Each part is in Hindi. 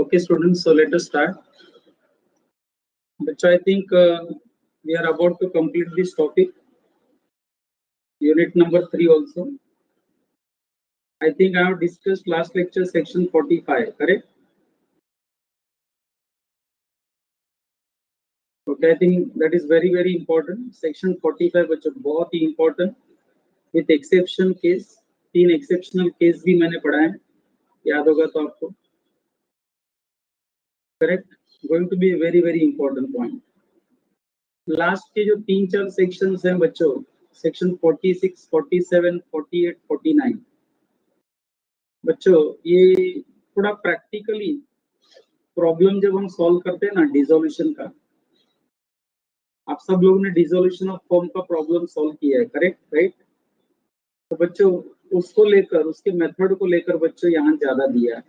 Okay, students, so let us start. But I think we are about to complete this topic, unit number 3 also. I think I have discussed last lecture section 45, correct? Okay, I think that is very, very important. Section 45 बच्चों बहुत ही important. With exception case, 3 exceptional case भी मैंने पढ़ा है, याद होगा तो आपको, correct? Going to be a very, very important point. Last के जो 3-4 सेक्शंस हैं बच्चों, सेक्शन 46, 47, 48, 49, बच्चों ये थोड़ा प्रैक्टिकली प्रॉब्लम जब हम सॉल्व करते हैं ना डिसोल्यूशन का, आप सब लोगों ने डिसोल्यूशन ऑफ फॉर्म का प्रॉब्लम सॉल्व किया है, करेक्ट, राइट? तो बच्चों उसको लेकर, उसके मेथड को लेकर बच्चों यहाँ ज्यादा दिया है।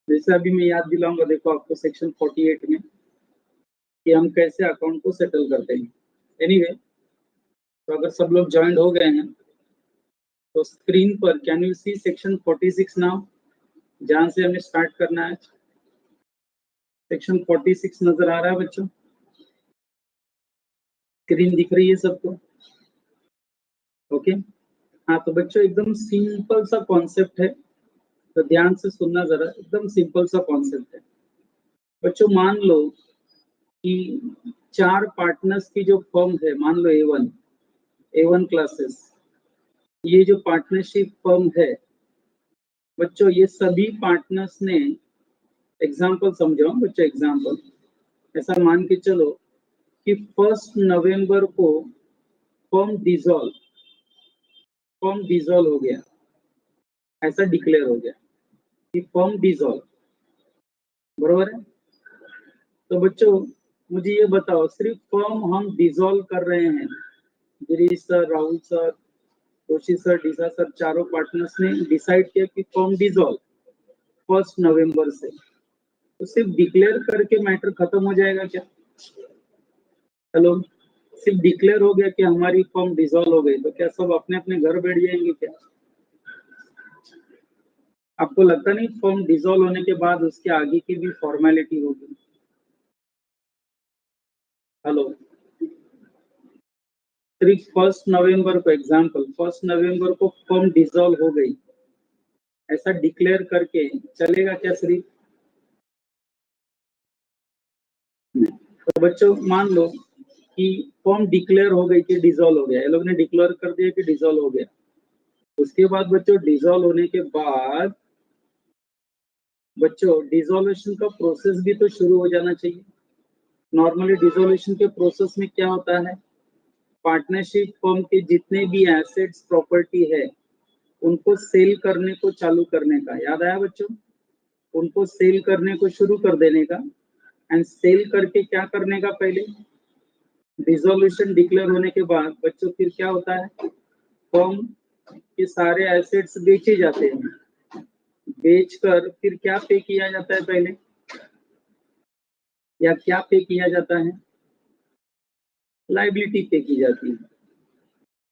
जैसे अभी मैं याद दिलाऊंगा, देखो आपको सेक्शन 48 में कि हम कैसे अकाउंट को सेटल करते हैं। एनीवे, तो अगर सब लोग ज्वाइन हो गए हैं तो स्क्रीन पर can you see section 46 now, जहां से हमें स्टार्ट करना है। सेक्शन 46 नजर आ रहा है बच्चों? स्क्रीन दिख रही है सबको? ओके, हाँ तो बच्चों एकदम सिंपल सा कॉन्सेप्ट है, तो ध्यान से सुनना जरा। एकदम सिंपल सा कॉन्सेप्ट है बच्चों। मान लो कि 4 पार्टनर्स की जो फर्म है, मान लो A1 क्लासेस, ये जो पार्टनरशिप फर्म है बच्चों, ये सभी पार्टनर्स ने, एग्जांपल समझो बच्चों, एग्जांपल ऐसा मान के चलो कि 1 नवंबर को फर्म डिसॉल्व हो गया, ऐसा डिक्लेयर हो गया कि फर्म डिसॉल्व, बरोबर है? तो बच्चों मुझे ये बताओ, सिर्फ फर्म हम डिसॉल्व कर रहे हैं, Girish sir, Rahul sir, Joshi sir, Desa sir, चारों पार्टनर्स ने डिसाइड किया कि फर्म डिसॉल्व 1 नवंबर से, तो सिर्फ डिक्लेयर करके मैटर खत्म हो जाएगा क्या? हेलो, सिर्फ डिक्लेयर हो गया कि हमारी फर्म डिसॉल्व हो गई, तो क्या सब अपने अपने घर बैठ जाएंगे क्या? आपको लगता नहीं फर्म डिसॉल्व होने के बाद उसके आगे की भी फॉर्मेलिटी होगी? हेलो, सिर्फ 1 नवंबर को, एग्जाम्पल 1 नवंबर को फर्म डिसॉल्व हो गई, ऐसा डिक्लेयर करके चलेगा क्या सिर्फ? तो बच्चों मान लो कि फर्म डिक्लेयर हो गई कि डिसॉल्व हो गया, ये लोग ने डिक्लेयर कर दिया कि डिसॉल्व हो गया। उसके बाद बच्चों डिसॉल्व होने के बाद बच्चों डिसॉल्यूशन का प्रोसेस भी तो शुरू हो जाना चाहिए। नॉर्मली डिसॉल्यूशन के प्रोसेस में क्या होता है, पार्टनरशिप फर्म के जितने भी एसेट्स प्रॉपर्टी है उनको सेल करने को चालू करने का, याद आया बच्चों? उनको सेल करने को शुरू कर देने का, एंड सेल करके क्या करने का, पहले डिसॉल्यूशन डिक्लेयर होने के बाद बच्चों फिर क्या होता है, फर्म के सारे एसेट्स बेचे जाते हैं, बेचकर फिर क्या पे किया जाता है पहले, या क्या पे किया जाता है? लाइबिलिटी पे की जाती है,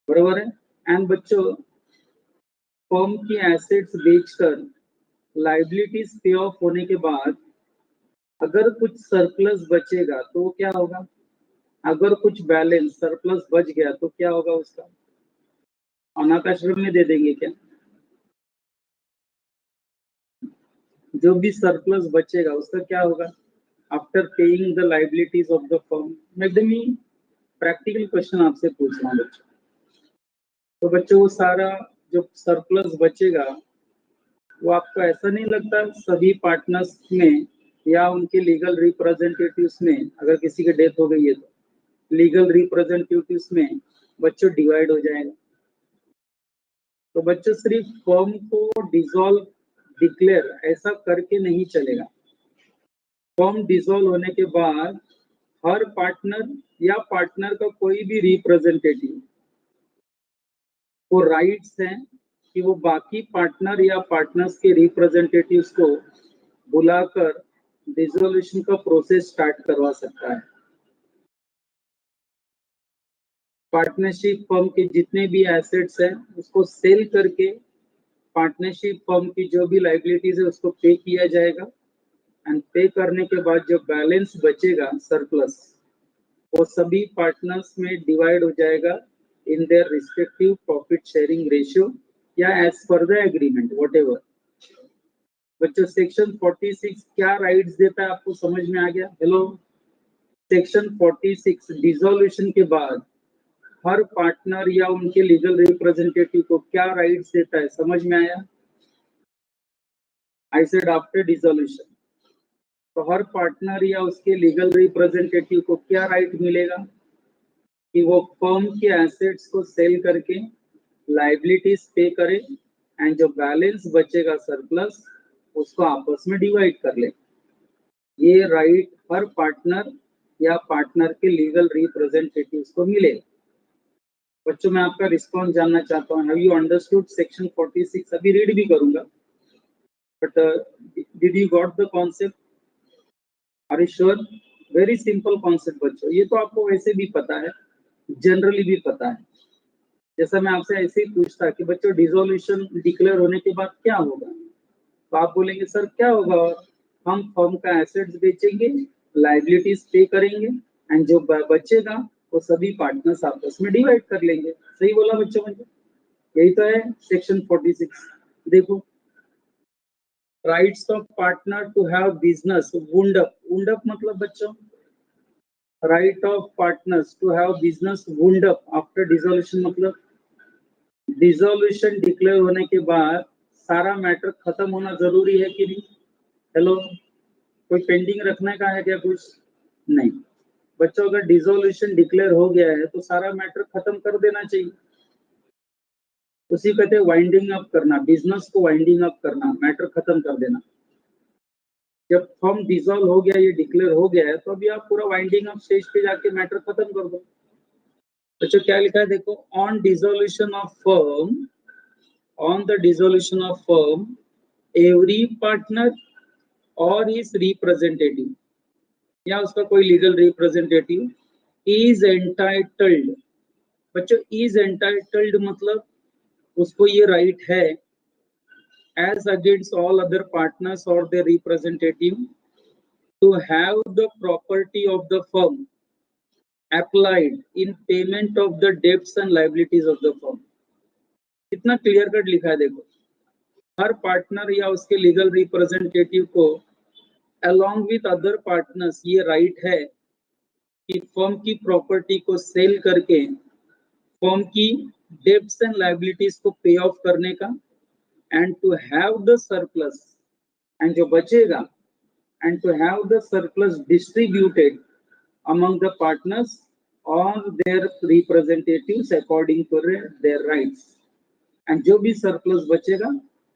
बरोबर है? एंड बच्चों फर्म की एसेट्स बेचकर लाइबिलिटीज पे ऑफ होने के बाद अगर कुछ सरप्लस बचेगा तो क्या होगा? अगर कुछ बैलेंस सरप्लस बच गया तो क्या होगा उसका? अनाथ आश्रम में दे देंगे क्या? जो भी सरप्लस बचेगा उसका क्या होगा? After paying the liabilities of the firm. मैं एकदम ही प्रैक्टिकल क्वेश्चन आपसे पूछ रहा हूँ बच्चों। तो बच्चों वो सारा जो सरप्लस बचेगा वो आपको ऐसा नहीं लगता सभी पार्टनर्स में या उनके लीगल रिप्रेजेंटेटिव्स में, अगर किसी की डेथ हो गई है तो लीगल रिप्रेजेंटेटिव्स में बच्चों डिवाइड हो जाएगा? तो बच्चों सिर्फ फर्म को डिसॉल्व डिक्लेयर ऐसा करके नहीं चलेगा। फर्म डिसॉल्व होने के बाद हर पार्टनर या पार्टनर का कोई भी रिप्रेजेंटेटिव को राइट्स हैं कि वो बाकी पार्टनर या पार्टनर्स के रिप्रेजेंटेटिव्स को बुलाकर डिसॉल्यूशन का प्रोसेस स्टार्ट करवा सकता है। पार्टनरशिप फर्म के जितने भी एसेट्स हैं उसको सेल करके पार्टनरशिप फर्म की जो भी लाइबिलिटीज है उसको पे किया जाएगा, एंड पे करने के बाद जो बैलेंस बचेगा सरप्लस, वो सभी पार्टनर्स में डिवाइड हो जाएगा in their respective profit sharing ratio या as per the agreement whatever. बच्चों सेक्शन 46 क्या राइट्स देता है आपको समझ में आ गया? हेलो, सेक्शन 46 डिसोल्यूशन के बाद हर पार्टनर या उनके लीगल रिप्रेजेंटेटिव को क्या राइट्स देता है, समझ में आया? आई सेड आफ्टर डिसोल्यूशन, तो हर पार्टनर या उसके लीगल रिप्रेजेंटेटिव को क्या राइट मिलेगा कि वो फर्म के एसेट्स को सेल करके लायबिलिटीज पे करे एंड जो बैलेंस बचेगा सरप्लस उसको आपस में डिवाइड कर ले। ये राइट हर पार्टनर या पार्टनर के लीगल रिप्रेजेंटेटिव्स को मिलेगा। बच्चों मैं आपका रिस्पॉन्स जानना चाहता हूँ, हैव यू अंडरस्टूड सेक्शन 46? अभी रीड भी करूंगा, but did you got the concept? Are you sure? Very simple concept बच्चों, ये तो आपको वैसे भी पता है, जनरली भी पता है। जैसा मैं आपसे ऐसे ही पूछता कि बच्चों डिसोल्यूशन डिक्लेयर होने के बाद क्या होगा, तो आप बोलेंगे सर क्या होगा, हम फर्म का एसेट्स बेचेंगे, लायबिलिटीज पे करेंगे एंड जो बचेगा वो सभी पार्टनर्स आपस में डिवाइड कर लेंगे। सही बोला बच्चों मुझे? यही तो है सेक्शन 46। देखो, rights of partner to have business wound up मतलब बच्चों right of partners to have business wound up after dissolution, मतलब डिसोल्यूशन डिक्लेयर होने के बाद सारा मैटर खत्म होना जरूरी है कि नहीं? हेलो, कोई पेंडिंग रखने का है क्या? कुछ नहीं बच्चों, अगर डिसोल्यूशन डिक्लेयर हो गया है तो सारा मैटर खत्म कर देना चाहिए। उसी कहते हैं वाइंडिंग अप करना, बिजनेस को वाइंडिंग अप करना, मैटर खत्म कर देना। जब फर्म डिसॉल्व हो गया, ये डिक्लेयर हो गया है, तो अभी आप पूरा वाइंडिंग अप स्टेज पे जाके मैटर खत्म कर दो। बच्चों क्या लिखा है देखो, on dissolution of firm, on the dissolution of firm every partner और हिज रिप्रेजेंटेटिव या उसका कोई लीगल रिप्रेजेंटेटिव इज एंटाइटल्ड। बच्चों इज एंटाइटल्ड मतलब उसको ये राइट है as against all other partners or their representative to have the property of the firm applied in payment of the debts and liabilities of the firm। कितना क्लियर कट लिखा है देखो, हर पार्टनर या उसके लीगल रिप्रेजेंटेटिव को along with other partners ये राइट है कि फर्म की प्रॉपर्टी को सेल करके फर्म की डेब्ट्स एंड लायबिलिटीज को पे ऑफ करने का and to have the surplus, and जो बचेगा and to have the surplus distributed among the partners or their representatives according to their rights। and जो भी surplus बचेगा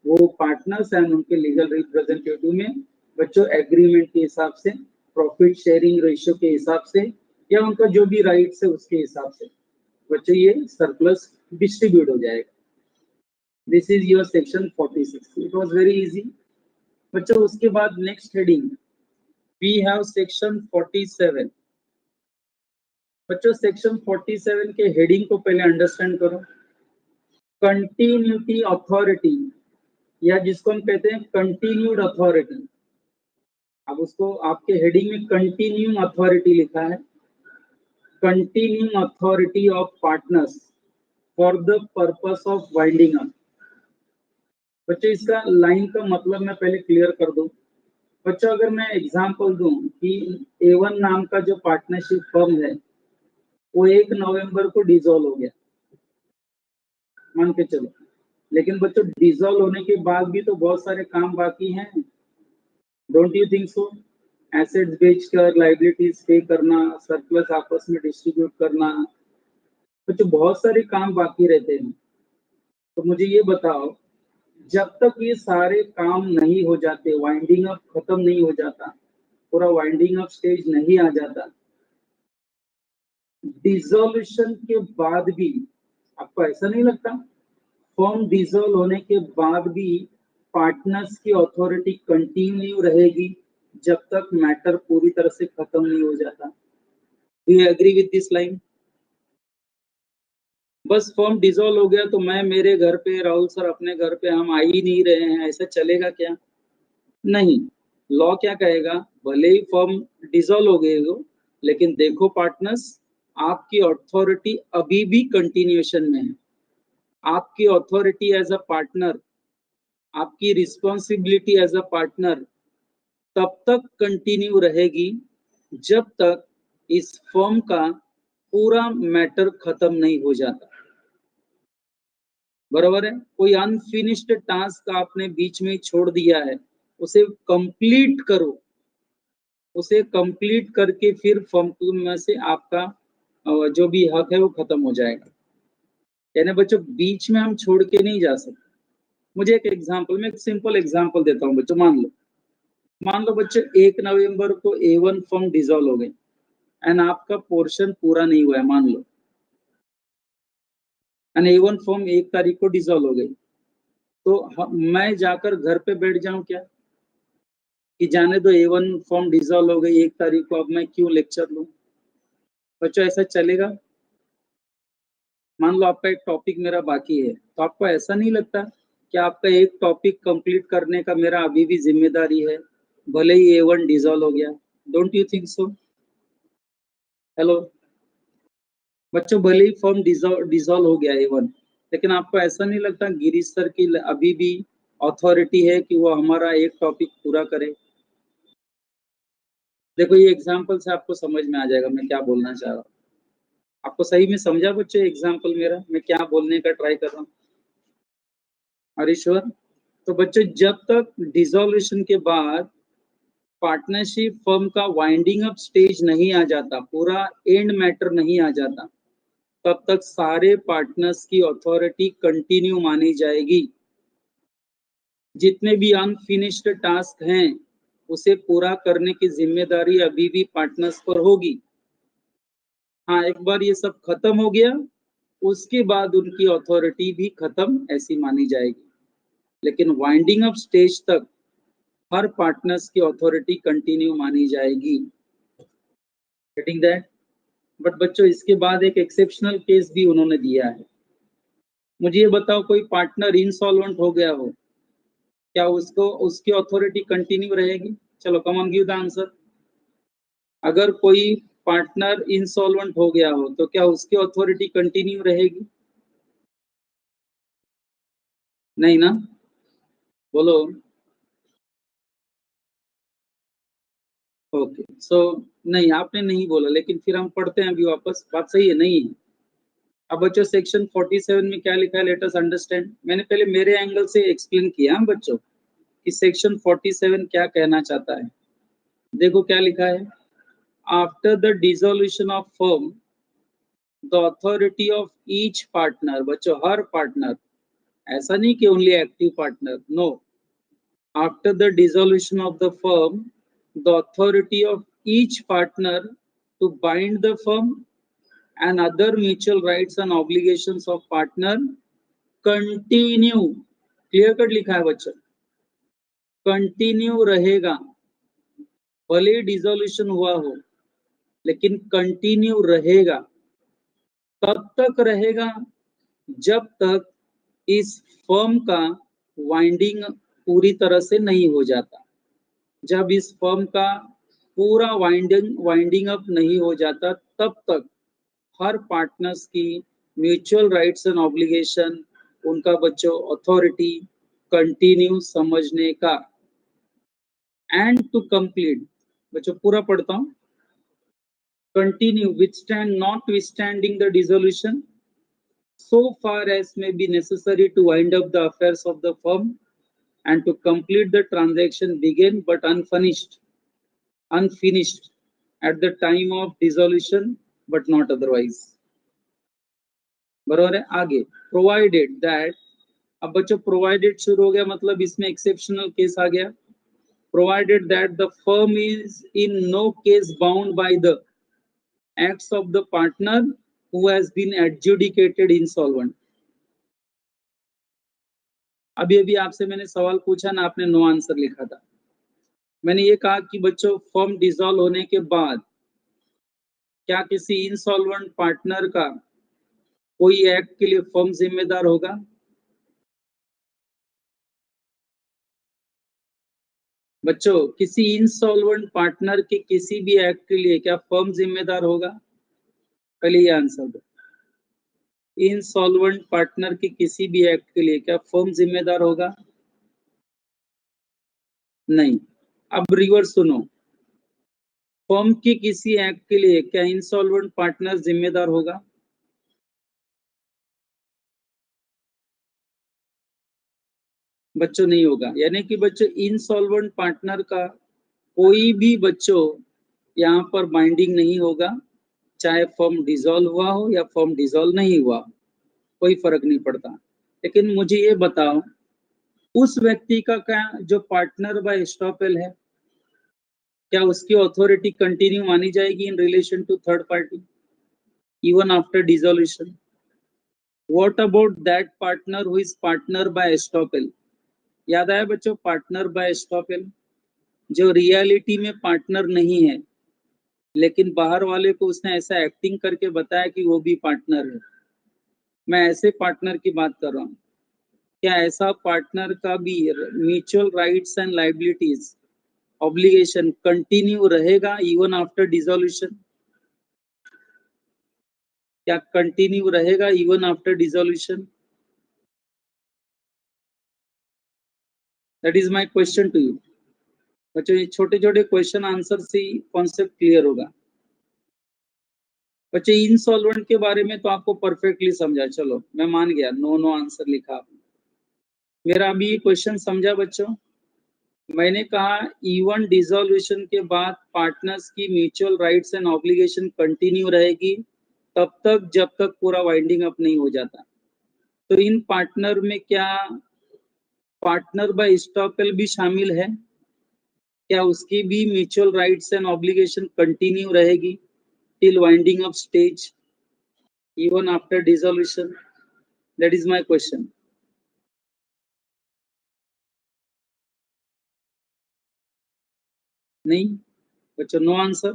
वो पार्टनर्स एंड उनके लीगल रिप्रेजेंटेटिव में बच्चों एग्रीमेंट के हिसाब से, प्रॉफिट शेयरिंग रेशियो के हिसाब से या उनका जो भी राइट्स है उसके हिसाब से बच्चों ये सरप्लस डिस्ट्रीब्यूट हो जाएगा। This is your section 46। It was very easy बच्चों। उसके बाद next heading we have section 47। बच्चों सेक्शन 47 के हेडिंग को पहले अंडरस्टैंड करो। कंटिन्यूटी अथॉरिटी या जिसको हम कहते हैं कंटिन्यूड अथॉरिटी, अब उसको आपके हेडिंग में कंटिन्यूइंग अथॉरिटी लिखा है, continuing authority of partners for the purpose of winding up. बच्चों इसका लाइन का मतलब मैं पहले क्लियर कर दूं। बच्चों अगर मैं एग्जांपल दूं कि A1 नाम का जो पार्टनरशिप फर्म है वो 1 नवंबर को डिसॉल्व हो गया, मान के चलो, लेकिन बच्चों डिसॉल्व होने के बाद भी तो बहुत सारे काम बाकी हैं, don't you think so? Assets बेचकर लायबिलिटीज पे करना, सरप्लस आपस में डिस्ट्रीब्यूट करना, बच्चों बहुत सारे काम बाकी रहते हैं। तो मुझे ये बताओ, जब तक ये सारे काम नहीं हो जाते, वाइंडिंग अप खत्म नहीं हो जाता, पूरा वाइंडिंग अप स्टेज नहीं आ जाता, डिसॉल्यूशन के बाद भी आपको ऐसा नहीं लगता फर्म डिसॉल्व होने के बाद भी पार्टनर्स की अथॉरिटी कंटिन्यू रहेगी जब तक मैटर पूरी तरह से खत्म नहीं हो जाता? Do you agree with this line? बस फर्म डिसॉल्व हो गया तो मैं मेरे घर पे, राहुल सर अपने घर पे, हम आ ही नहीं रहे हैं, ऐसा चलेगा क्या? नहीं, लॉ क्या कहेगा, भले ही फर्म डिसॉल्व हो गई हो, लेकिन देखो पार्टनर्स, आपकी अथॉरिटी अभी भी कंटिन्यूएशन में है। आपकी अथॉरिटी एज अ पार्टनर, आपकी रिस्पॉन्सिबिलिटी एज अ पार्टनर तब तक कंटिन्यू रहेगी जब तक इस फर्म का पूरा मैटर खत्म नहीं हो जाता। बराबर है? कोई अनफिनिश्ड टास्क आपने बीच में छोड़ दिया है, उसे कंप्लीट करो। उसे कंप्लीट करके फिर फर्म में से आपका जो भी हक है वो खत्म हो जाएगा। यानी बच्चों बीच में हम छोड़ के नहीं जा सकते। मुझे एक एग्जांपल में एक सिंपल एग्जांपल देता हूँ बच्चों। मान लो बच्चों 1 नवंबर को A1 फर्म डिसॉल्व हो गई एंड आपका पोर्शन पूरा नहीं हुआ है, मान लो, एंड A1 फर्म 1 तारीख को डिसॉल्व हो गई, तो मैं जाकर घर पे बैठ जाऊं क्या कि जाने दो A1 फर्म डिसॉल्व हो गई 1 तारीख को, अब मैं क्यों लेक्चर लूं? बच्चों ऐसा चलेगा? मान लो आपका एक टॉपिक मेरा बाकी है, तो आपको ऐसा नहीं लगता कि आपका एक टॉपिक कंप्लीट करने का मेरा अभी भी जिम्मेदारी है, भले ही A1 डिसॉल्व हो गया? Don't you think so? Hello बच्चों, भले ही फॉर्म डिसॉल्व हो गया A1, लेकिन आपको ऐसा नहीं लगता गिरीश सर की अभी भी अथॉरिटी है कि वो हमारा एक टॉपिक पूरा करे? देखो ये एग्जाम्पल से आपको समझ में आ जाएगा मैं क्या बोलना चाह रहा हूँ। आपको सही में समझा बच्चों एग्जाम्पल मेरा, मैं क्या बोलने का ट्राई कर रहा हूँ? हरीश्वर, तो बच्चों जब तक डिसॉल्यूशन के बाद पार्टनरशिप फर्म का वाइंडिंग अप स्टेज नहीं आ जाता, पूरा एंड मैटर नहीं आ जाता, तब तक सारे पार्टनर्स की अथॉरिटी कंटिन्यू मानी जाएगी। जितने भी अनफिनिश्ड टास्क हैं उसे पूरा करने की जिम्मेदारी अभी भी पार्टनर्स पर होगी। हाँ, एक बार ये सब खत्म हो गया उसके बाद उनकी अथॉरिटी भी खत्म ऐसी मानी जाएगी, लेकिन वाइंडिंग अप स्टेज तक हर पार्टनर्स की अथॉरिटी कंटिन्यू मानी जाएगी। Getting that? बट बच्चों इसके बाद एक एक्सेप्शनल केस भी उन्होंने दिया है। मुझे ये बताओ, कोई पार्टनर इंसॉल्वेंट हो गया हो, क्या उसको उसकी अथॉरिटी कंटिन्यू रहेगी? चलो come on give the answer. अगर कोई पार्टनर इंसॉल्वेंट हो गया हो तो क्या उसकी अथॉरिटी कंटिन्यू रहेगी? नहीं ना? बोलो। ओके सो नहीं, आपने नहीं बोला, लेकिन फिर हम पढ़ते हैं अभी वापस। बात सही है नहीं है? अब बच्चों सेक्शन 47 में क्या लिखा है, लेट अस अंडरस्टैंड। मैंने पहले मेरे एंगल से एक्सप्लेन किया बच्चों कि सेक्शन 47 क्या कहना चाहता है। देखो क्या लिखा है, after the dissolution of firm the authority of each partner, बच्चों हर पार्टनर, ऐसा नहीं कि only active partner, no, after the dissolution of the firm the authority of each partner to bind the firm and other mutual rights and obligations of partner continue, clear cut लिखा है बच्चों, कंटिन्यू रहेगा। भले डिसोल्यूशन हुआ हो लेकिन कंटिन्यू रहेगा। तब तक रहेगा जब तक इस फर्म का वाइंडिंग पूरी तरह से नहीं हो जाता। जब इस फर्म का पूरा वाइंडिंग अप नहीं हो जाता तब तक हर पार्टनर्स की म्यूचुअल राइट्स एंड ऑब्लिगेशन, उनका बच्चों अथॉरिटी कंटिन्यू समझने का। एंड टू कंप्लीट, बच्चों पूरा पढ़ता हूं, continue withstand not withstanding the dissolution so far as may be necessary to wind up the affairs of the firm and to complete the transaction begin but unfinished at the time of dissolution but not otherwise। बराबर है? आगे प्रोवाइडेड दैट, अब बच्चों प्रोवाइडेड शुरू हो गया मतलब इसमें एक्सेप्शनल केस आ गया। Provided that the firm is in no case bound by the acts of the partner who has been adjudicated insolvent. अभी अभी आपसे मैंने सवाल पूछा ना, आपने नो आंसर लिखा था। मैंने ये कहा कि बच्चों फर्म डिसॉल्व होने के बाद क्या किसी इंसॉल्वेंट पार्टनर का कोई एक्ट के लिए फर्म जिम्मेदार होगा? बच्चों किसी इंसॉल्वेंट पार्टनर के किसी भी एक्ट के लिए क्या फर्म जिम्मेदार होगा? पहले ये आंसर दो। इंसॉल्वेंट पार्टनर के किसी भी एक्ट के लिए क्या फर्म जिम्मेदार होगा? नहीं। अब रिवर्स सुनो, फर्म के किसी एक्ट के लिए क्या इंसॉल्वेंट पार्टनर जिम्मेदार होगा? बच्चों नहीं होगा। यानी कि बच्चों इंसॉल्वेंट पार्टनर का कोई भी बच्चों यहाँ पर बाइंडिंग नहीं होगा, चाहे फर्म डिसॉल्व हुआ हो या फर्म डिसॉल्व नहीं हुआ, कोई फर्क नहीं पड़ता। लेकिन मुझे ये बताओ, उस व्यक्ति का क्या जो पार्टनर बाय एस्टॉपेल है, क्या उसकी अथॉरिटी कंटिन्यू मानी जाएगी in relation to third party even after dissolution? What about that partner who is partner by estoppel? याद आया बच्चों, पार्टनर बाय एस्टॉपेल जो रियलिटी में पार्टनर नहीं है, लेकिन बाहर वाले को उसने ऐसा एक्टिंग करके बताया कि वो भी पार्टनर है। मैं ऐसे पार्टनर की बात कर रहा हूँ। क्या ऐसा पार्टनर का भी mutual rights and liabilities obligation continue रहेगा इवन आफ्टर डिसोल्यूशन? क्या कंटिन्यू रहेगा even after dissolution? That is my question to you. बच्चों ये छोटे छोटे क्वेश्चन आंसर से ही कॉन्सेप्ट क्लियर होगा। बच्चे इनसॉल्वेंट के बारे में तो आपको परफेक्टली समझा, चलो मैं मान गया, नो नो आंसर लिखा आपने। मेरा अभी ये क्वेश्चन समझा बच्चों? मैंने कहा इवन डिसोल्यूशन के बाद पार्टनर्स की mutual rights and obligation continue रहेगी तब तक जब तक पूरा वाइंडिंग अप नहीं हो जाता। तो इन पार्टनर में क्या पार्टनर बाय एस्टॉपेल भी शामिल है? क्या उसकी भी mutual rights and obligation continue रहेगी till winding up stage even after dissolution? That is my question. नहीं बच्चों, नो आंसर।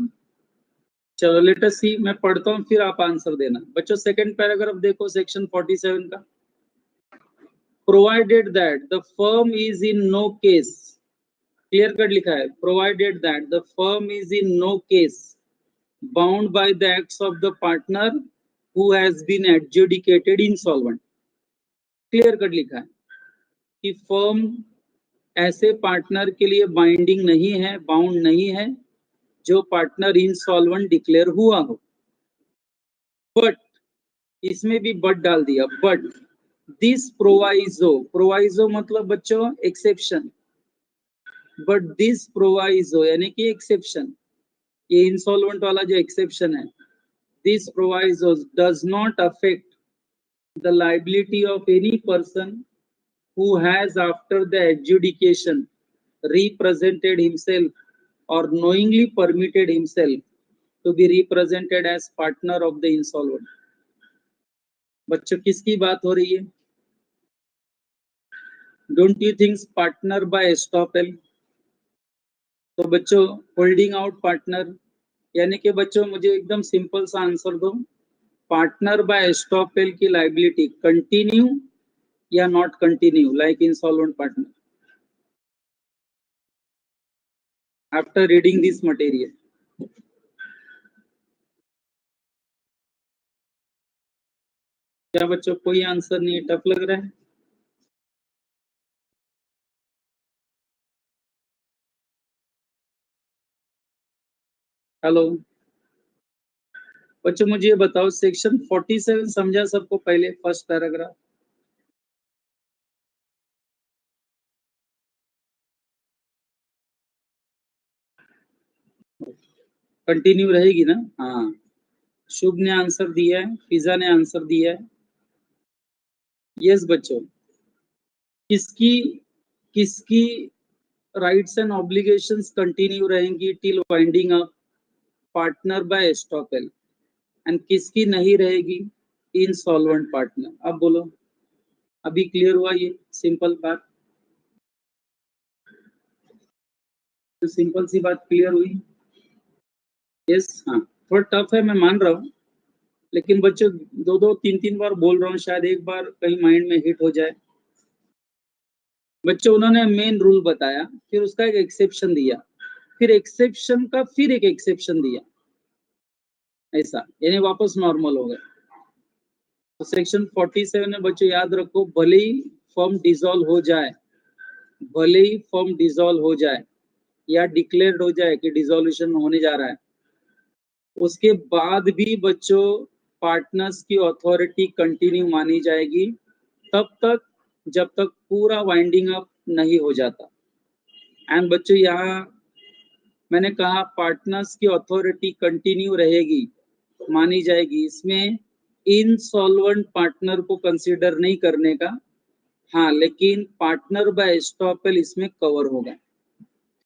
चलो लेट अस सी, मैं पढ़ता हूँ फिर आप आंसर देना। बच्चों सेकंड पैराग्राफ देखो सेक्शन 47 का। Provided that the firm is in no case, clear cut लिखा है, provided that the firm is in no case bound by the acts of the partner who has been adjudicated insolvent. Clear cut लिखा है कि फर्म ऐसे पार्टनर के लिए बाइंडिंग नहीं है, बाउंड नहीं है जो पार्टनर इंसॉल्वेंट डिक्लेयर हुआ हो। बट इसमें भी बट डाल दिया, बट दिस प्रोवाइजो, प्रोवाइजो मतलब बच्चों एक्सेप्शन, बट दिस प्रोवाइजो यानी कि एक्सेप्शन, ये इंसॉल्वेंट वाला जो एक्सेप्शन है, this proviso does not affect the liability of any person who has after the adjudication represented himself or knowingly permitted himself to be represented as partner of the insolvent। बच्चों किसकी बात हो रही है? Don't you think partner by estoppel? तो बच्चों होल्डिंग आउट पार्टनर यानी कि बच्चों मुझे एकदम सिंपल सा आंसर दो, पार्टनर बाय एस्टॉपेल की लाइबिलिटी कंटिन्यू या not continue like insolvent partner after reading this material? क्या बच्चों कोई आंसर नहीं है? टफ लग रहा है? हेलो बच्चों मुझे ये बताओ, सेक्शन 47 समझा सबको? पहले फर्स्ट पैराग्राफ कंटिन्यू रहेगी ना? हाँ, शुभ ने आंसर दिया है, फिजा ने आंसर दिया है। यस बच्चों, किसकी किसकी राइट्स एंड ऑब्लिगेशंस कंटिन्यू रहेंगी till winding up? Partner by estoppel. And किसकी नहीं रहेगी? Insolvent partner. अब बोलो, अभी क्लियर हुआ ये सिंपल बात? तो सिंपल सी बात क्लियर हुई? यस हाँ, थोड़ा टफ है मैं मान रहा हूँ, लेकिन बच्चों दो दो तीन तीन बार बोल रहा हूँ, शायद एक बार कहीं माइंड में हिट हो जाए। बच्चों उन्होंने मेन रूल बताया, फिर उसका एक एक्सेप्शन दिया, फिर एक्सेप्शन का फिर एक एक्सेप्शन दिया, ऐसा, यानी वापस नॉर्मल हो गए। तो सेक्शन 47 में बच्चों याद रखो, भले ही फर्म डिसॉल्व हो जाए, भले ही फर्म डिसॉल्व हो जाए या डिक्लेयर्ड हो जाए कि डिसॉल्यूशन होने जा रहा है, उसके बाद भी बच्चों पार्टनर्स की अथॉरिटी कंटिन्यू मानी जाएगी तब तक जब तक पूरा वाइंडिंग अप नहीं हो जाता। एंड बच्चों यहाँ मैंने कहा पार्टनर्स की अथॉरिटी कंटिन्यू रहेगी, मानी जाएगी, इसमें इनसॉल्वेंट पार्टनर को कंसीडर नहीं करने का, हाँ, लेकिन पार्टनर बाय एस्टॉपेल इसमें कवर होगा।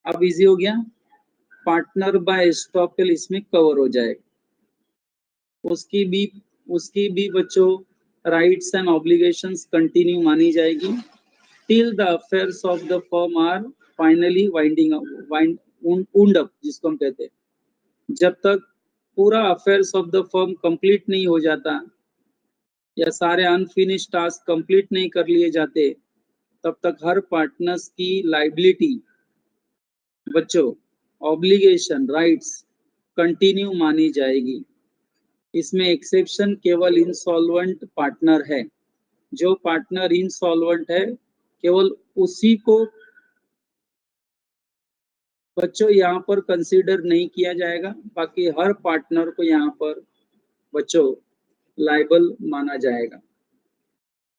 अब इजी हो गया, पार्टनर बाय एस्टॉपेल इसमें कवर हो जाएगा। उसकी भी बच्चों राइट्स एंड ऑब्लिगेशंस कंटिन्यू मानी जाएगी till the affairs of the firm are finally wind up, जिसको हम कहते हैं, जब तक पूरा affairs of the firm complete नहीं हो जाता या सारे अनफिनिश टास्क कंप्लीट नहीं कर लिए जाते, तब तक हर पार्टनर्स की लाइबिलिटी बच्चों, ऑब्लिगेशन, राइट्स कंटिन्यू मानी जाएगी। इसमें एक्सेप्शन केवल इंसॉल्वेंट पार्टनर है। जो पार्टनर इंसॉल्वेंट है केवल उसी को बच्चों यहाँ पर कंसीडर नहीं किया जाएगा, बाकी हर पार्टनर को यहाँ पर बच्चों लाइबल माना जाएगा।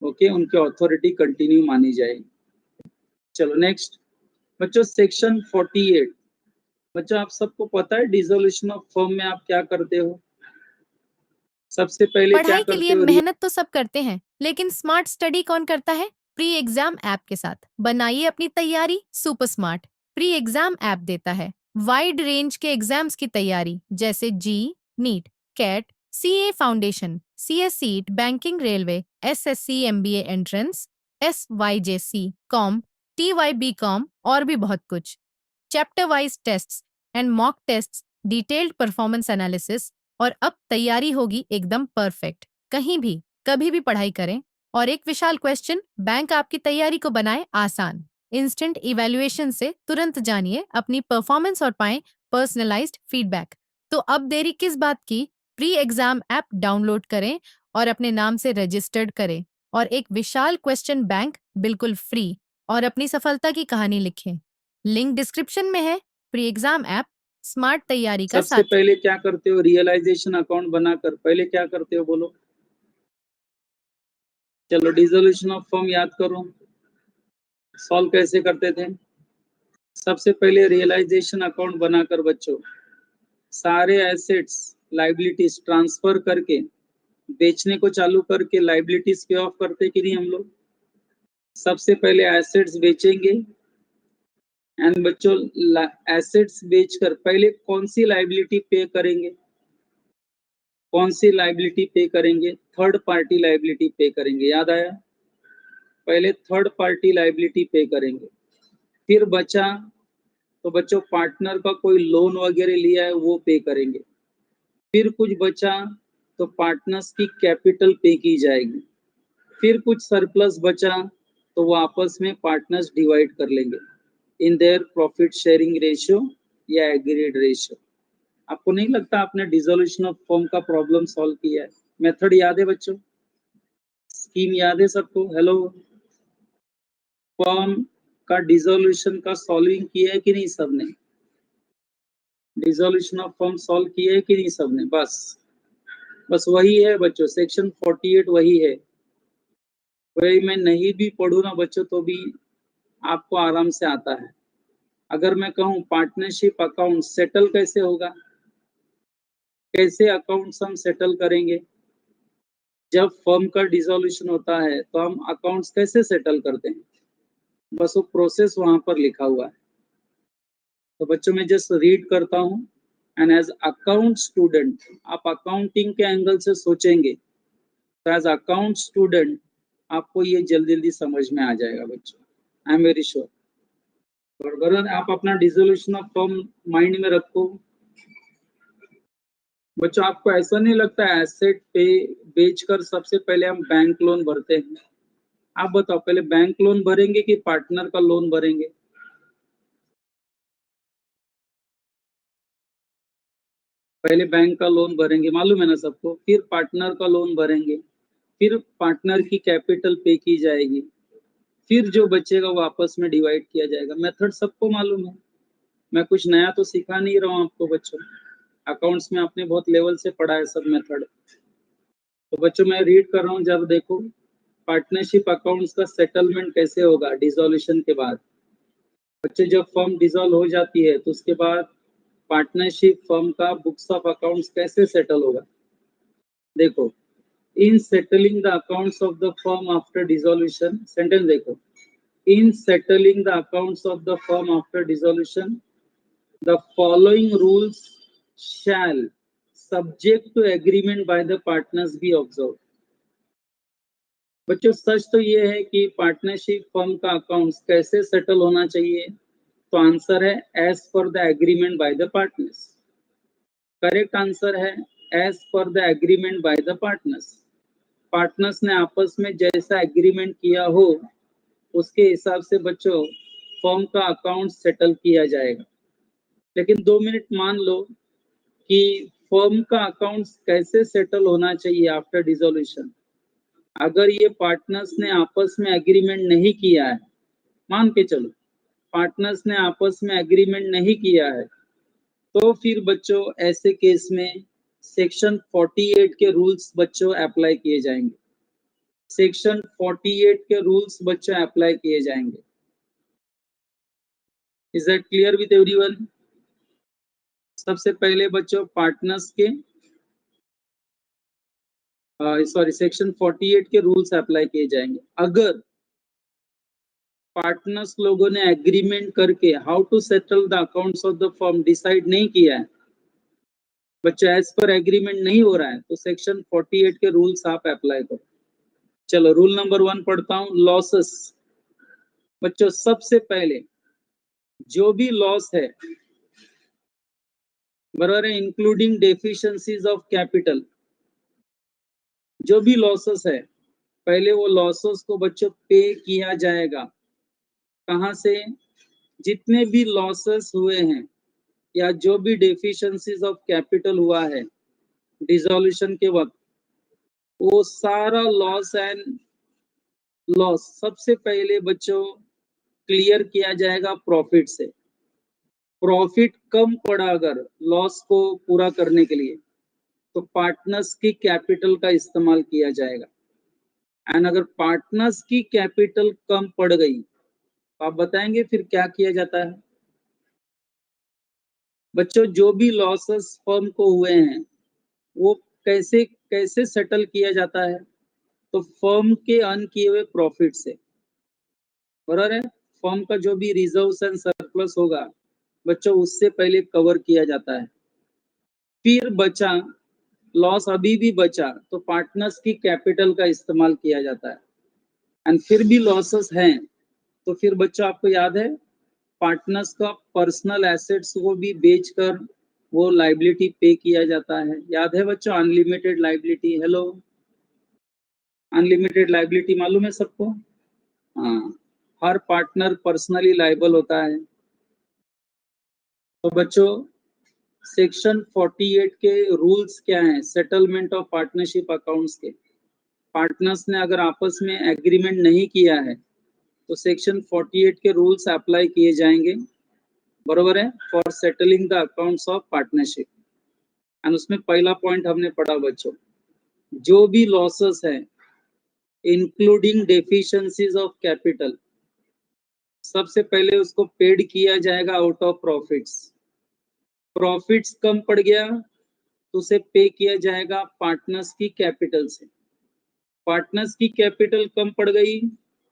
ओके, उनकी अथॉरिटी कंटिन्यू मानी जाएगी। चलो नेक्स्ट बच्चों, सेक्शन 48। बच्चों आप सबको पता है डिसोल्यूशन ऑफ फर्म में आप क्या करते हो? सबसे पहले क्या पढ़ाई के करते लिए हो? मेहनत तो सब करते हैं, लेकिन स्मार्ट स्टडी कौन करता है? प्री एग्जाम ऐप के साथ बनाइए अपनी तैयारी super smart. Pre exam app देता है वाइड रेंज के एग्जाम्स की तैयारी, जैसे JEE, NEET, CAT, CA foundation, CS CET, banking, railway, SSC, MBA entrance, SYJC, com, TYBCom और भी बहुत कुछ। Chapter wise tests and mock tests, detailed performance analysis, और अब तैयारी होगी एकदम परफेक्ट। कहीं भी कभी भी पढ़ाई करें, और एक विशाल क्वेश्चन बैंक आपकी तैयारी को बनाए आसान। इंस्टेंट इवैल्यूएशन से तुरंत जानिए अपनी परफॉर्मेंस और पाएं पर्सनलाइज्ड फीडबैक। तो अब देरी किस बात की? प्री एग्जाम ऐप डाउनलोड करें और अपने नाम से रजिस्टर्ड करें, और एक विशाल क्वेश्चन बैंक बिल्कुल फ्री, और अपनी सफलता की कहानी लिखें। लिंक डिस्क्रिप्शन में है। प्री एग्जाम ऐप स्मार्ट तैयारी का सबसे साथी। पहले क्या करते हो? रियलाइजेशन अकाउंट बनाकर पहले क्या करते हो बोलो? चलो डिसोल्यूशन ऑफ फर्म याद करो, सॉल्व कैसे करते थे? सबसे पहले रियलाइजेशन अकाउंट बनाकर बच्चों सारे एसेट्स लाइबिलिटीज ट्रांसफर करके बेचने को चालू करके लाइबिलिटीज पे ऑफ करते कि नहीं हम लोग? सबसे पहले एसेट्स बेचेंगे, एंड बच्चों एसेट्स बेचकर पहले कौन सी लाइबिलिटी पे करेंगे? कौन सी लाइबिलिटी पे करेंगे? थर्ड पार्टी लाइबिलिटी पे करेंगे, याद आया? पहले थर्ड पार्टी लाइबिलिटी पे करेंगे, फिर बचा तो बच्चों पार्टनर का कोई लोन वगैरह लिया है वो पे करेंगे, फिर कुछ बचा तो पार्टनर्स की कैपिटल पे की जाएगी, फिर कुछ सरप्लस बचा तो वो आपस में पार्टनर्स डिवाइड कर लेंगे in their profit sharing ratio या एग्रीड रेशियो। आपको नहीं लगता आपने डिसोल्यूशन ऑफ फर्म का प्रॉब्लम सॉल्व किया है? मेथड याद है बच्चों? स्कीम याद है सबको? हेलो, फर्म का डिसोल्यूशन का सॉल्विंग किया है कि नहीं सबने? डिसोल्यूशन ऑफ फर्म सॉल्व किया है कि नहीं सबने? बस वही है बच्चों, सेक्शन 48 वही है। वही मैं नहीं भी पढ़ूँ ना बच्चों तो भी आपको आराम से आता है। अगर मैं कहूँ पार्टनरशिप अकाउंट सेटल कैसे होगा, कैसे अकाउंट्स हम सेटल करेंगे? जब फर्म का डिसोल्यूशन होता है तो हम अकाउंट्स कैसे सेटल करते हैं, बस वो प्रोसेस वहां पर लिखा हुआ है। तो बच्चों मैं जस्ट रीड करता हूँ, एंड एज अकाउंट स्टूडेंट आप अकाउंटिंग के एंगल से सोचेंगे तो एज अकाउंट स्टूडेंट आपको ये जल्दी जल्दी समझ में आ जाएगा बच्चों, आई एम वेरी श्योर। और अगर आप अपना डिसोल्यूशन ऑफ फर्म माइंड में रखो बच्चों, आपको ऐसा नहीं लगता एसेट पे बेचकर सबसे पहले हम बैंक लोन भरते हैं? आप बताओ, पहले बैंक लोन भरेंगे कि पार्टनर का लोन भरेंगे? पहले बैंक का लोन भरेंगे, मालूम है ना सबको, फिर पार्टनर का लोन भरेंगे, फिर पार्टनर की कैपिटल पे की जाएगी, फिर जो बचेगा वो आपस में डिवाइड किया जाएगा। मेथड सबको मालूम है, मैं कुछ नया तो सिखा नहीं रहा हूँ आपको बच्चों। अकाउंट्स में आपने बहुत लेवल से पढ़ा है सब मेथड। तो बच्चों मैं रीड कर रहा हूँ, जब देखो पार्टनरशिप अकाउंट्स का सेटलमेंट कैसे होगा डिसोल्यूशन के बाद। बच्चे जब फर्म डिसॉल्व हो जाती है तो उसके बाद पार्टनरशिप फर्म का बुक्स ऑफ अकाउंट्स कैसे सेटल होगा। देखो, in settling the accounts of the firm after dissolution, sentence देखो, in settling the accounts of the firm after dissolution the following rules shall subject to agreement by the partners be observed। बच्चों सच तो ये है कि पार्टनरशिप फर्म का अकाउंट्स कैसे सेटल होना चाहिए, तो आंसर है as per the agreement by the partners. Correct answer है as per the agreement by the partners. Partners ने आपस में जैसा एग्रीमेंट किया हो उसके हिसाब से बच्चों फर्म का अकाउंट सेटल किया जाएगा। लेकिन 2 मिनट मान लो कि फर्म का अकाउंट कैसे सेटल होना चाहिए आफ्टर डिसोल्यूशन। अगर ये पार्टनर्स ने आपस में एग्रीमेंट नहीं किया है, मान के चलो पार्टनर्स ने आपस में एग्रीमेंट नहीं किया है, तो फिर बच्चों ऐसे केस में सेक्शन 48 के रूल्स बच्चों अप्लाई किए जाएंगे। सेक्शन 48 के रूल्स बच्चों अप्लाई किए जाएंगे। Is that clear with everyone? सबसे पहले बच्चों पार्टनर्स के सॉरी सेक्शन 48 के रूल्स अप्लाई किए जाएंगे। अगर पार्टनर्स लोगों ने एग्रीमेंट करके how to settle the accounts of the firm decide नहीं किया है, बच्चों एज पर एग्रीमेंट नहीं हो रहा है, तो सेक्शन 48 के रूल्स आप अप्लाई करो। चलो रूल नंबर 1 पढ़ता हूं, लॉसेस। बच्चों सबसे पहले जो भी लॉस है, बराबर है, इंक्लूडिंग डेफिशिएंसीज ऑफ कैपिटल, जो भी लॉसेस है पहले वो लॉसेस को बच्चों पे किया जाएगा। कहां से? जितने भी लॉसेस हुए हैं या जो भी डेफिशिएंसीज ऑफ कैपिटल हुआ है डिसोल्यूशन के वक्त, वो सारा लॉस एंड लॉस सबसे पहले बच्चों क्लियर किया जाएगा प्रॉफिट से। प्रॉफिट कम पड़ा अगर लॉस को पूरा करने के लिए, तो पार्टनर्स की कैपिटल का इस्तेमाल किया जाएगा। एंड अगर पार्टनर्स की कैपिटल कम पड़ गई तो आप बताएंगे फिर क्या किया जाता है। बच्चों जो भी लॉसेस फर्म को हुए हैं वो कैसे कैसे सेटल किया जाता है, तो फर्म के अर्न किए हुए प्रॉफिट से, बराबर है। फर्म का जो भी रिजर्व्स एंड सरप्लस होगा बच्चों उससे पहले कवर किया जाता है। फिर बचा लॉस, अभी भी बचा तो पार्टनर्स की कैपिटल का इस्तेमाल किया जाता है। एंड फिर भी लॉसेस हैं तो फिर बच्चों आपको याद है पार्टनर्स का पर्सनल एसेट्स को भी बेचकर वो लाइबिलिटी पे किया जाता है। याद है बच्चों unlimited liability? Hello, unlimited liability मालूम है सबको? हाँ, हर पार्टनर पर्सनली लायबल होता है। तो बच्चों सेक्शन 48 के रूल्स क्या हैं सेटलमेंट ऑफ पार्टनरशिप अकाउंट्स के? पार्टनर्स ने अगर आपस में एग्रीमेंट नहीं किया है तो सेक्शन 48 के रूल्स अप्लाई किए जाएंगे, बरोबर है, for settling the accounts of partnership. And उसमें पहला पॉइंट हमने पढ़ा बच्चों, जो भी लॉसेस है इंक्लूडिंग डेफिशिएंसीज ऑफ कैपिटल, सबसे पहले उसको पेड किया जाएगा आउट ऑफ प्रॉफिट्स। प्रॉफिट्स कम पड़ गया तो उसे पे किया जाएगा पार्टनर्स की कैपिटल से। पार्टनर्स की कैपिटल कम पड़ गई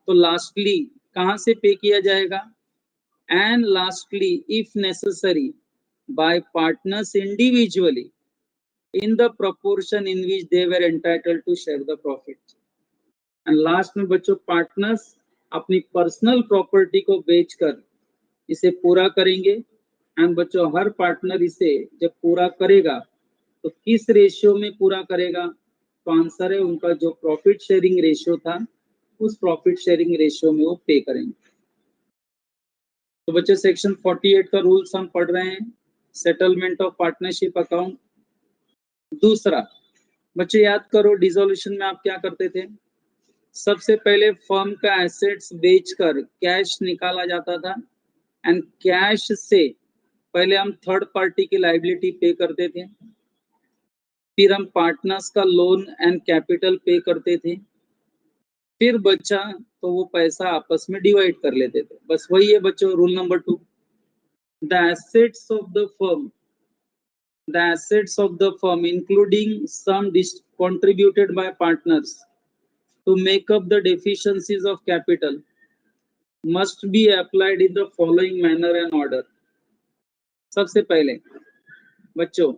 तो लास्टली कहां से पे किया जाएगा? And lastly if necessary bye partners individually in the proportion in which they were entitled to share the profit। And last में बच्चों पार्टनर्स अपनी पर्सनल प्रॉपर्टी को बेचकर इसे पूरा करेंगे। एंड बच्चों हर पार्टनर इसे जब पूरा करेगा तो किस रेशियो में पूरा करेगा? तो आंसर है उनका जो प्रॉफिट शेयरिंग रेशियो था उस प्रॉफिट शेयरिंग रेशियो में वो पे करेंगे। तो बच्चों सेक्शन 48 का रूल्स हम पढ़ रहे हैं, सेटलमेंट ऑफ पार्टनरशिप अकाउंट। दूसरा बच्चों याद करो, डिसोल्यूशन में आप क्या करते थे? सबसे पहले फर्म का एसेट्स बेचकर कैश निकाला जाता था एंड कैश से पहले हम थर्ड पार्टी की लायबिलिटी पे करते थे, फिर हम पार्टनर्स का लोन एंड कैपिटल पे करते थे, फिर बचा तो वो पैसा आपस में डिवाइड कर लेते थे। बस वही है बच्चों rule number 2। The assets of the firm, the assets of the firm including some contributed by partners to make up the deficiencies of capital must be applied in the following manner and order। सबसे पहले बच्चों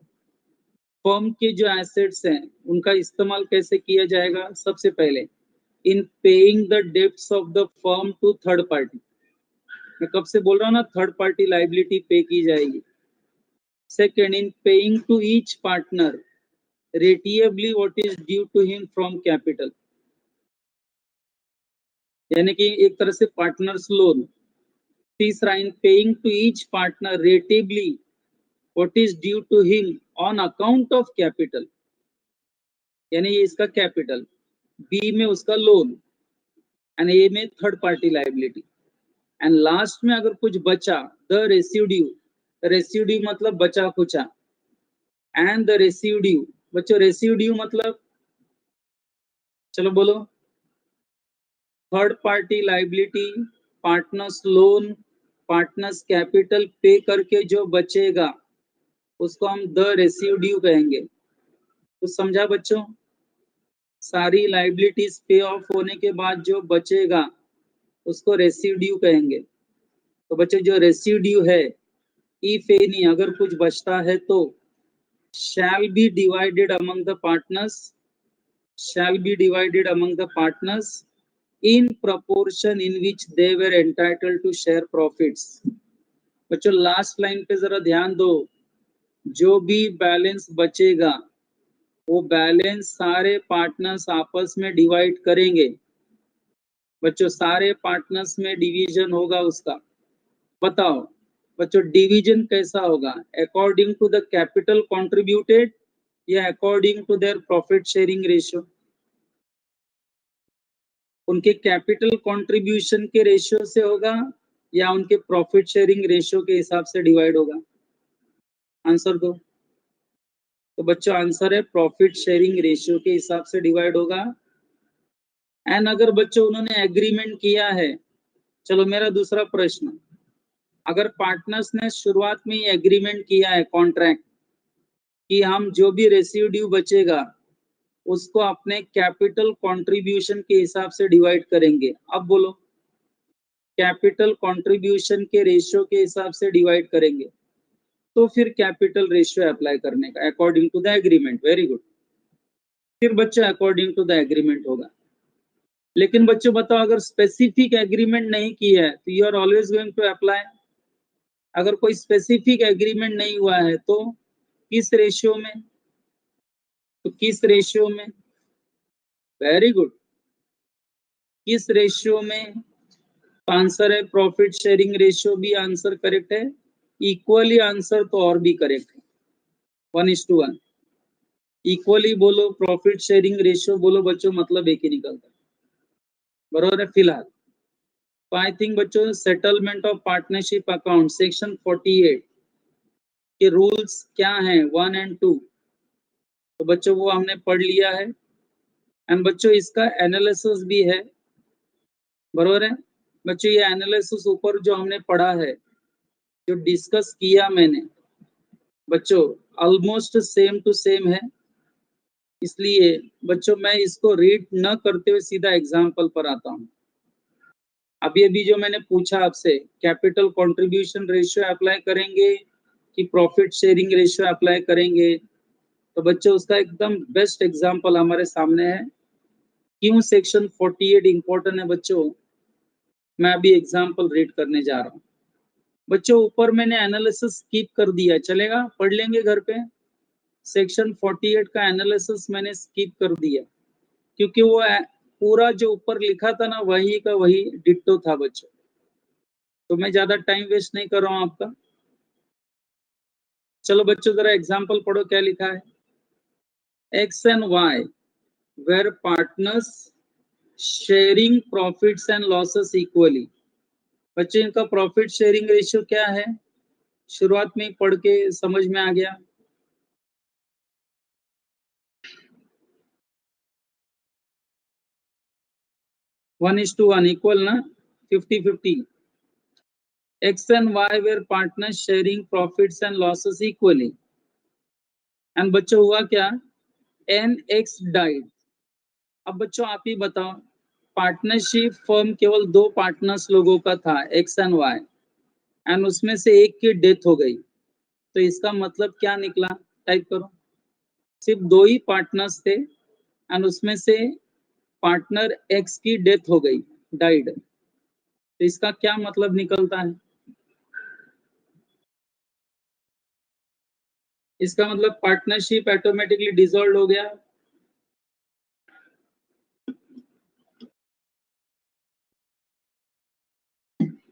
फर्म के जो एसेट्स हैं उनका इस्तेमाल कैसे किया जाएगा? सबसे पहले in paying the debts of the firm to third party. मैं कब से बोल रहा हूँ ना, थर्ड पार्टी लायबिलिटी पे की जाएगी। Second, in paying to each partner rateably what is due to him from capital, यानी कि एक तरह से पार्टनर्स लोन। तीसरा, in paying to each partner rateably what is due to him on account of capital, यानी ये इसका कैपिटल, बी में उसका लोन एंड ए में third party liability. And last में अगर कुछ बचा, द रेसिड्यू, रेसिड्यू मतलब बचा कुचा, एंड द रेसिड्यू। बच्चों रेसिड्यू मतलब, चलो बोलो, third party liability, partners loan, partners capital पे करके जो बचेगा उसको हम द रेसिड्यू कहेंगे। तो समझा बच्चों? सारी लायबिलिटीज पे ऑफ होने के बाद जो बचेगा उसको रेसिड्यू कहेंगे। तो बच्चों जो रेसिड्यू है, इफ एनी, अगर कुछ बचता है तो shall be divided among the partners, shall be divided among the partners in proportion in which they were entitled to share profits। बच्चों लास्ट लाइन पे जरा ध्यान दो, जो भी बैलेंस बचेगा वो बैलेंस सारे पार्टनर्स आपस में डिवाइड करेंगे। बच्चों सारे पार्टनर्स में डिवीजन होगा उसका। बताओ बच्चों डिवीजन कैसा होगा? According to the capital contributed या according to their profit sharing ratio? उनके कैपिटल कंट्रीब्यूशन के रेशियो से होगा या उनके प्रॉफिट शेयरिंग रेशियो के हिसाब से डिवाइड होगा? आंसर दो। तो बच्चों आंसर है प्रॉफिट शेयरिंग रेशियो के हिसाब से डिवाइड होगा। एंड अगर बच्चों उन्होंने एग्रीमेंट किया है, चलो मेरा दूसरा प्रश्न, अगर पार्टनर्स ने शुरुआत में ही एग्रीमेंट किया है, कॉन्ट्रैक्ट, कि हम जो भी रेसिड्यू बचेगा उसको अपने कैपिटल कंट्रीब्यूशन के हिसाब से डिवाइड करेंगे, अब बोलो कैपिटल कंट्रीब्यूशन के रेशियो के हिसाब से डिवाइड करेंगे, तो फिर कैपिटल रेशियो अप्लाई करने का according to the agreement. Very good. फिर बच्चों अकॉर्डिंग टू द एग्रीमेंट होगा। लेकिन बच्चों बताओ अगर स्पेसिफिक एग्रीमेंट नहीं किया है तो you are always going to apply. अगर कोई स्पेसिफिक एग्रीमेंट नहीं हुआ है तो किस रेशियो में? तो किस रेशियो में? वेरी गुड, किस रेशियो में? तो आंसर है प्रॉफिट शेयरिंग रेशियो। भी आंसर करेक्ट है। इक्वली आंसर तो और भी करेक्ट है, 1:1। इक्वली बोलो, प्रॉफिट शेयरिंग रेशियो बोलो बच्चों, मतलब एक ही निकलता है, बराबर है फिलहाल। तो आई थिंक बच्चों settlement of partnership account section 48 के रूल्स क्या हैं 1 और 2, तो बच्चों वो हमने पढ़ लिया है। एंड बच्चों इसका एनालिसिस भी है, बराबर है बच्चों। ये एनालिसिस ऊपर जो हमने पढ़ा है, जो डिस्कस किया मैंने बच्चों, ऑलमोस्ट सेम टू सेम है। इसलिए बच्चों मैं इसको रीड न करते हुए सीधा एग्जाम्पल पर आता हूँ। अभी अभी जो मैंने पूछा आपसे, कैपिटल कंट्रीब्यूशन रेशियो अप्लाई करेंगे कि प्रॉफिट शेयरिंग रेशियो अप्लाई करेंगे, तो बच्चों उसका एकदम बेस्ट एग्जाम्पल हमारे सामने है। क्यों सेक्शन 48 इंपॉर्टेंट है बच्चों, मैं अभी एग्जाम्पल रीड करने जा रहा हूँ। बच्चों ऊपर मैंने एनालिसिस स्किप कर दिया, चलेगा? पढ़ लेंगे घर पे। सेक्शन 48 का एनालिसिस मैंने स्किप कर दिया क्योंकि वो पूरा जो ऊपर लिखा था ना वही का वही डिट्टो था बच्चों। तो मैं ज्यादा टाइम वेस्ट नहीं कर रहा हूं आपका। चलो बच्चों जरा एग्जाम्पल पढ़ो, क्या लिखा है। X and Y were partners sharing profits and losses equally. बच्चों इनका प्रॉफिट शेयरिंग रेशियो क्या है, शुरुआत में पढ़ के समझ में आ गया। One is to one equal ना, 50-50। X and Y were partners sharing profits and losses equally. And बच्चों हुआ क्या, NX died। अब बच्चों आप ही बताओ, पार्टनरशिप फर्म केवल 2 पार्टनर्स लोगों का था, X and Y, एंड उसमें से एक की डेथ हो गई। तो इसका मतलब क्या निकला, टाइप करो। सिर्फ 2 ही पार्टनर्स थे एंड उसमें से पार्टनर X की डेथ हो गई, डाइड। तो इसका क्या मतलब निकलता है, इसका मतलब पार्टनरशिप ऑटोमेटिकली डिसॉल्व हो गया।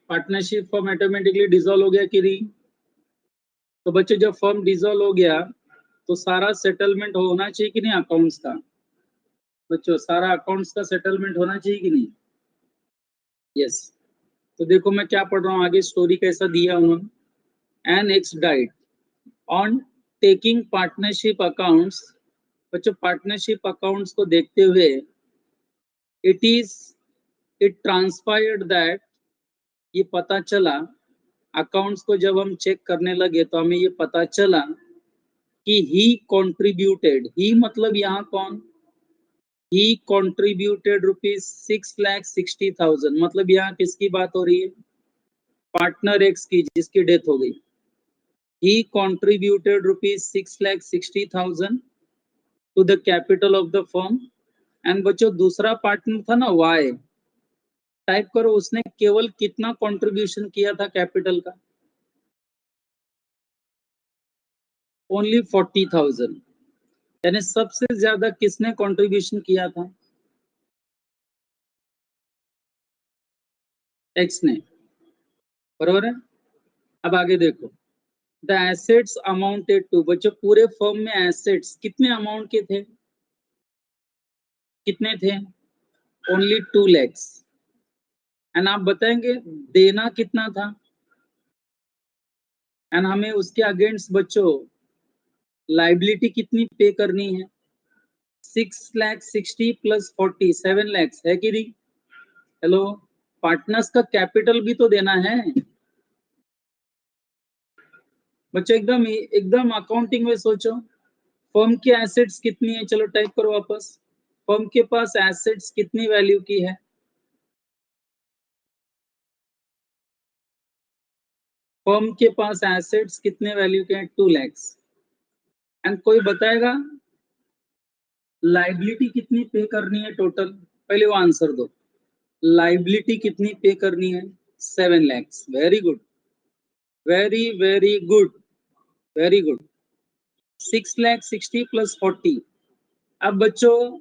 पार्टनरशिप फर्म ऑटोमेटिकली डिसॉल्व हो गया कि नहीं। तो बच्चों जब फर्म डिसॉल्व हो गया तो सारा सेटलमेंट होना चाहिए कि नहीं अकाउंट्स का। बच्चों सारा अकाउंट्स का सेटलमेंट होना चाहिए कि नहीं। यस। तो देखो मैं क्या पढ़ रहा हूँ आगे, स्टोरी कैसा दिया उन्होंने। An X died on taking partnership accounts. बच्चों पार्टनरशिप अकाउंट्स को देखते हुए इट ट्रांसपायर्ड दैट, ये पता चला, अकाउंट्स को जब हम चेक करने लगे तो हमें ये पता चला कि ही कॉन्ट्रीब्यूटेड, ही मतलब यहाँ कौन, ही कॉन्ट्रीब्यूटेड ₹6,60,000। मतलब यहाँ किसकी बात हो रही है, पार्टनर एक्स की जिसकी डेथ हो गई। He contributed ₹6,60,000 to the capital of the firm. And बच्चों दूसरा पार्टनर था ना वाई, टाइप करो उसने केवल कितना कंट्रीब्यूशन किया था कैपिटल का, ओनली 40,000। यानी सबसे ज्यादा किसने कंट्रीब्यूशन किया था, एक्स ने, बरोबर है। अब आगे देखो, द एसेट्स अमाउंटेड टू। बच्चों पूरे फर्म में एसेट्स कितने अमाउंट के थे, कितने थे, ओनली 2 lakhs। एंड आप बताएंगे देना कितना था, एंड हमें उसके अगेंस्ट बच्चों लाइबिलिटी कितनी पे करनी है, 6,60,000 प्लस 40, 7 lakhs है कि नहीं। हेलो, पार्टनर्स का कैपिटल भी तो देना है बच्चों। एकदम एकदम अकाउंटिंग में सोचो, फर्म की एसेट्स कितनी है, चलो टाइप करो वापस। फर्म के पास एसेट्स कितनी वैल्यू की है, फर्म के पास एसेट्स कितने वैल्यू के हैं, 2 lakhs। एंड कोई बताएगा लाइबिलिटी कितनी पे करनी है टोटल, पहले वो आंसर दो। लाइबिलिटी कितनी पे करनी है, 7 lakhs। Very good, very very good, very good. 6,60,000 plus 40। अब बच्चों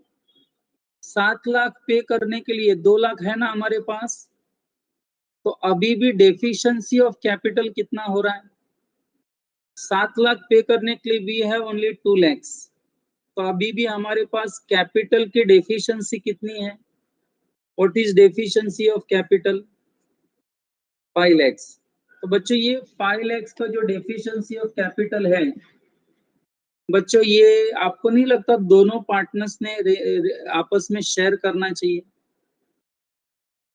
7 लाख पे करने के लिए 2 लाख है ना हमारे पास, तो अभी भी डेफिशिएंसी ऑफ कैपिटल कितना हो रहा है, 7 लाख पे करने के लिए भी है ओनली 2 lakhs। तो अभी भी हमारे पास कैपिटल की डेफिशिएंसी कितनी है, what is deficiency of capital, 5 lakhs। तो बच्चों ये 5 lakhs का जो डेफिशिएंसी ऑफ कैपिटल है बच्चों, ये आपको नहीं लगता दोनों पार्टनर्स ने आपस में शेयर करना चाहिए।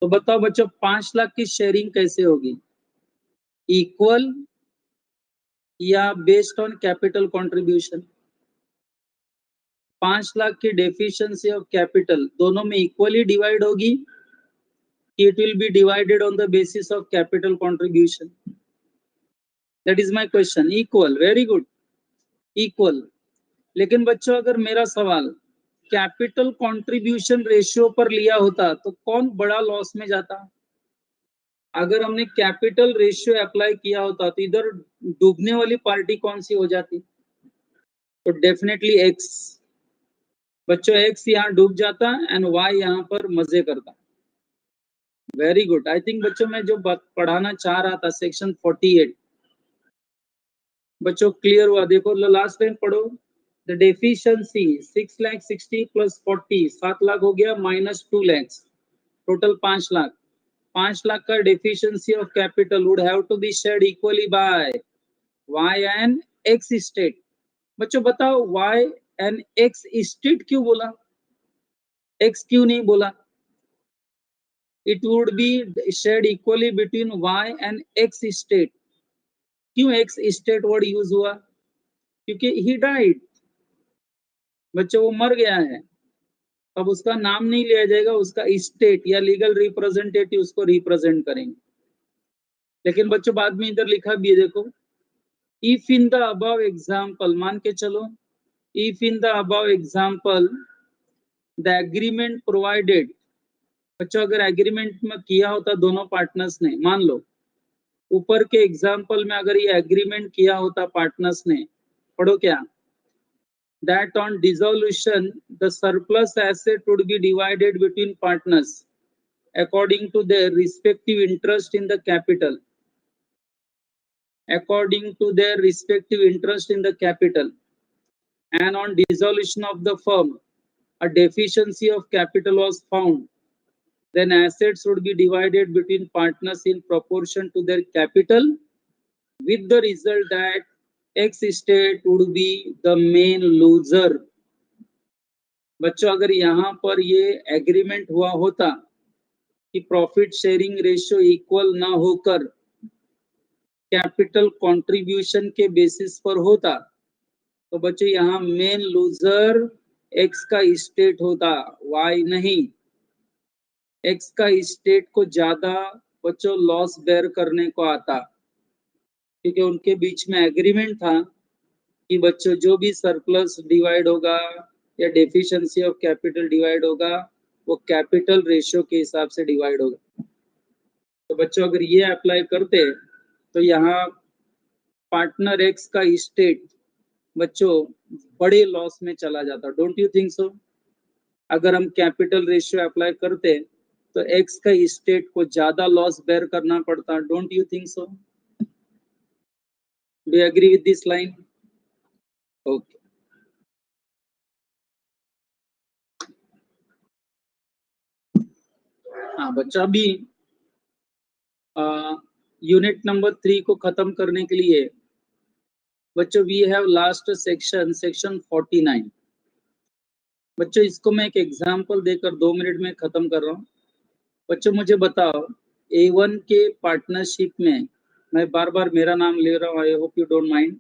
तो बताओ बच्चों 5 लाख की शेयरिंग कैसे होगी, इक्वल या based on capital contribution. 5 lakh की डेफिशिएंसी ऑफ कैपिटल दोनों में इक्वली डिवाइड होगी कि it will be divided on the basis of capital contribution, that is my question. Equal, very good, equal. लेकिन बच्चों अगर मेरा सवाल कैपिटल कंट्रीब्यूशन रेशियो पर लिया होता तो कौन बड़ा लॉस में जाता, अगर हमने कैपिटल रेशियो अप्लाई किया होता तो इधर डूबने वाली पार्टी कौन सी हो जाती, तो डेफिनेटली एक्स। बच्चों एक्स यहाँ डूब जाता एंड वाई यहाँ पर मजे करता। Very good. आई थिंक बच्चों मैं जो बात पढ़ाना चाह रहा था सेक्शन 48 बच्चों क्लियर हुआ। देखो लास्ट टाइम पढ़ो। द डेफिशिएंसी 6,60,000 प्लस 40 7 लाख हो गया माइनस 2 लाख टोटल 5 लाख। 5 लाख का deficiency of capital would have to be shared equally by Y and X estate. बच्चों बताओ वाई एंड एक्स स्टेट क्यों बोला, एक्स क्यों नहीं बोला? It would be shared equally between Y and X estate. क्यों एक्स स्टेट वर्ड यूज हुआ? क्योंकि ही डाइड। बच्चों वो मर गया है, अब उसका नाम नहीं लिया जाएगा, उसका स्टेट या लीगल रिप्रेजेंटेटिव उसको रिप्रेजेंट करेंगे। लेकिन बच्चों बाद में इधर लिखा भी है देखो, if in the above example, मान के चलो if in the above example the agreement provided. बच्चों अगर एग्रीमेंट में किया होता दोनों पार्टनर्स ने, मान लो ऊपर के एग्जाम्पल में अगर ये एग्रीमेंट किया होता पार्टनर्स ने, पढ़ो क्या, that on dissolution the surplus asset would be divided between partners according to their respective interest in the capital, according to their respective interest in the capital, and on dissolution of the firm a deficiency of capital was found, then assets would be divided between partners in proportion to their capital, with the result that X state would be the main loser. बच्चों अगर यहाँ पर ये एग्रीमेंट हुआ होता कि प्रॉफिट शेयरिंग रेशियो इक्वल ना होकर कैपिटल कंट्रीब्यूशन के बेसिस पर होता, तो बच्चों यहाँ मेन लूजर एक्स का स्टेट होता, वाई नहीं। एक्स का स्टेट को ज्यादा बच्चों लॉस बेयर करने को आता, क्योंकि उनके बीच में एग्रीमेंट था कि बच्चों जो भी सरप्लस डिवाइड होगा या डेफिशिएंसी ऑफ कैपिटल डिवाइड होगा वो कैपिटल रेशियो के हिसाब से डिवाइड होगा। तो बच्चों अगर ये अप्लाई करते तो यहाँ पार्टनर एक्स का स्टेट बच्चों बड़े लॉस में चला जाता। डोंट यू थिंक सो? अगर हम कैपिटल रेशियो अप्लाई करते तो एक्स का स्टेट को ज्यादा लॉस बेयर करना पड़ता। Don't you think so? Do you agree with this line? Okay. हाँ बच्चा अभी यूनिट नंबर 3 को खत्म करने के लिए बच्चों वी हैव लास्ट सेक्शन 49। बच्चों इसको मैं एक एग्जांपल देकर 2 मिनट में खत्म कर रहा हूँ। बच्चों मुझे बताओ A1 के पार्टनरशिप में, मैं बार बार मेरा नाम ले रहा हूँ, I hope you don't mind,